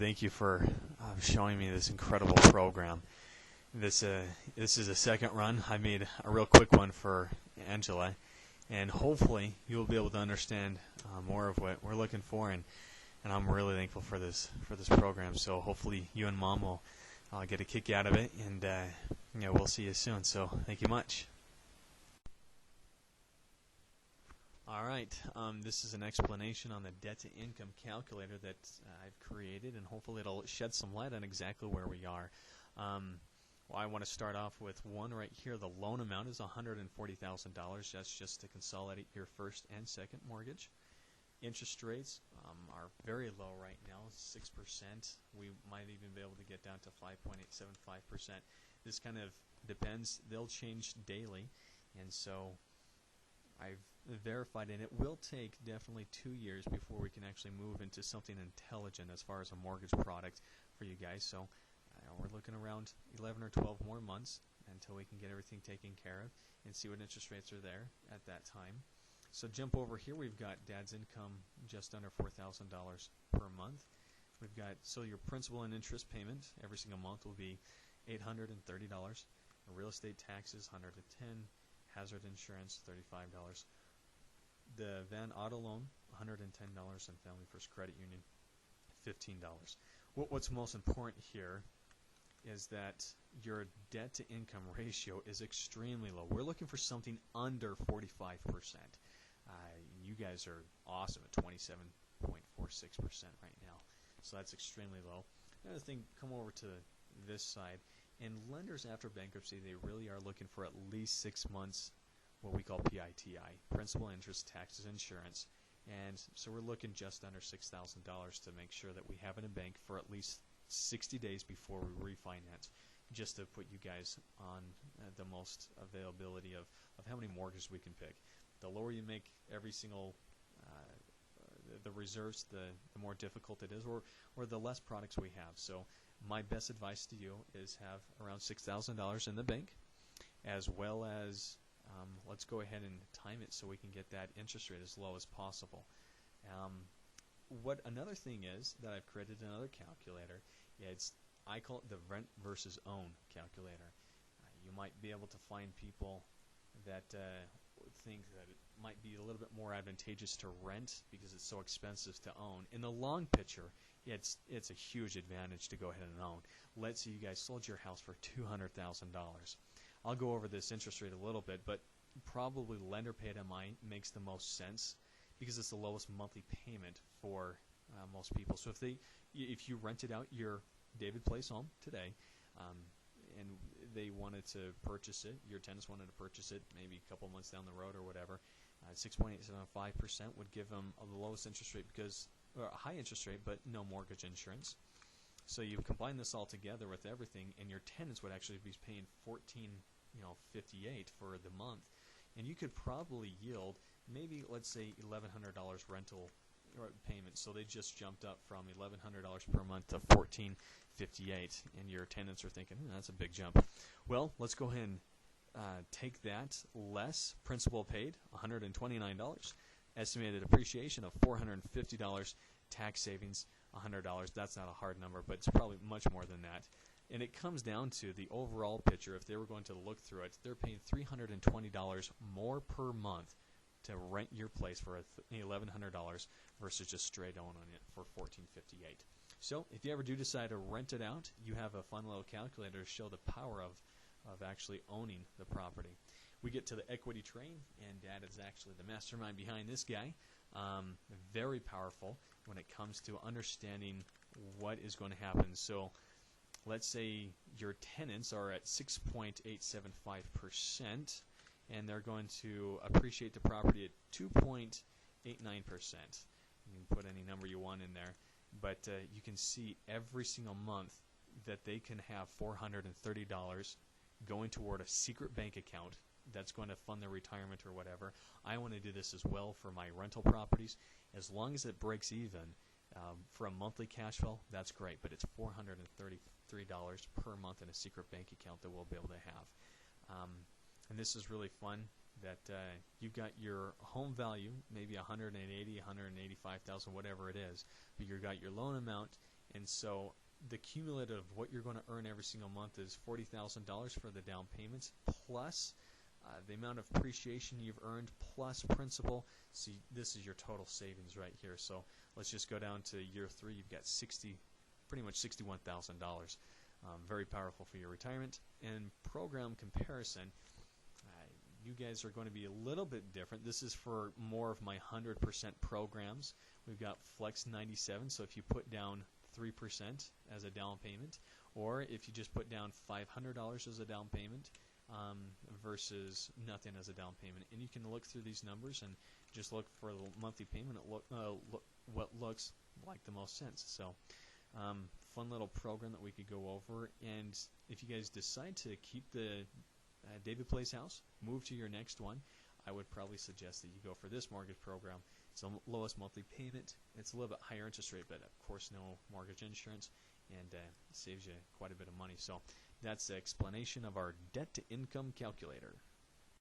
thank you for showing me this incredible program. This is a second run. I made a real quick one for Angela, and hopefully you'll be able to understand more of what we're looking for. And I'm really thankful for this program. So hopefully you and Mom will get a kick out of it, and we'll see you soon. So thank you much. All right, this is an explanation on the debt-to-income calculator that I've created, and hopefully it'll shed some light on exactly where we are. Well, I want to start off with one right here. The loan amount is $140,000. That's just to consolidate your first and second mortgage. Interest rates are very low right now, 6%. We might even be able to get down to 5.875%. This kind of depends. They'll change daily, and so I've verified, and it will take definitely 2 years before we can actually move into something intelligent as far as a mortgage product for you guys. So we're looking around 11 or 12 more months until we can get everything taken care of and see what interest rates are there at that time. So jump over here. We've got Dad's income just under $4,000 per month. We've got, so your principal and interest payment every single month will be $830. Real estate taxes $110. Hazard insurance $35. The van auto loan $110, and Family First Credit Union $15. What's most important here is that your debt to income ratio is extremely low. We're looking for something under 45%. You guys are awesome at 27.46% right now, so that's extremely low. Another thing, come over to this side, and lenders after bankruptcy, they really are looking for at least 6 months what we call PITI, principal, interest, taxes, insurance, and so we're looking just under $6,000 to make sure that we have it in bank for at least 60 days before we refinance, just to put you guys on the most availability of how many mortgages we can pick. The lower you make every single the reserves, the more difficult it is, or the less products we have. So my best advice to you is have around $6,000 in the bank, as well as let's go ahead and time it so we can get that interest rate as low as possible. What another thing is that I've created another calculator. I call it the rent versus own calculator. You might be able to find people that think that it might be a little bit more advantageous to rent because it's so expensive to own. In the long picture, it's a huge advantage to go ahead and own. Let's say you guys sold your house for $200,000. I'll go over this interest rate a little bit, but probably lender paid MI makes the most sense because it's the lowest monthly payment for most people. So if you rented out your David Place home today, and they wanted to purchase it, your tenants wanted to purchase it maybe a couple months down the road or whatever, 6.875% would give them the lowest interest rate or a high interest rate, but no mortgage insurance. So you combine this all together with everything, and your tenants would actually be paying $14.58 for the month, and you could probably yield maybe, let's say, $1,100 rental payment. So they just jumped up from $1,100 per month to $14.58, and your tenants are thinking, that's a big jump. Well, let's go ahead and take that less principal paid, $129, estimated appreciation of $450, tax savings $100. That's not a hard number, but it's probably much more than that. And it comes down to the overall picture. If they were going to look through it, they're paying $320 more per month to rent your place for $1,100 versus just straight owning it for $14.58. So if you ever do decide to rent it out, you have a fun little calculator to show the power of actually owning the property. We get to the equity train, and Dad is actually the mastermind behind this guy. Very powerful when it comes to understanding what is going to happen. So let's say your tenants are at 6.875%, and they're going to appreciate the property at 2.89%. You can put any number you want in there, but you can see every single month that they can have $430 going toward a secret bank account that's going to fund their retirement or whatever. I want to do this as well for my rental properties. As long as it breaks even for a monthly cash flow, that's great, but it's $433 per month in a secret bank account that we'll be able to have. And this is really fun that you've got your home value, maybe $180,000, $185,000, whatever it is, but you've got your loan amount, And so the cumulative of what you're going to earn every single month is $40,000 for the down payments, plus the amount of appreciation you've earned, plus principal. See, this is your total savings right here. So let's just go down to year 3. You've got pretty much $61,000. Very powerful for your retirement. And program comparison, you guys are going to be a little bit different. This is for more of my 100% programs. We've got Flex 97, so if you put down 3% as a down payment, or if you just put down $500 as a down payment versus nothing as a down payment. And you can look through these numbers and just look for the monthly payment at what looks like the most sense. So fun little program that we could go over. And if you guys decide to keep the David Plays House, move to your next one, I would probably suggest that you go for this mortgage program. It's the lowest monthly payment. It's a little bit higher interest rate, but of course no mortgage insurance, and saves you quite a bit of money. So that's the explanation of our debt to income calculator.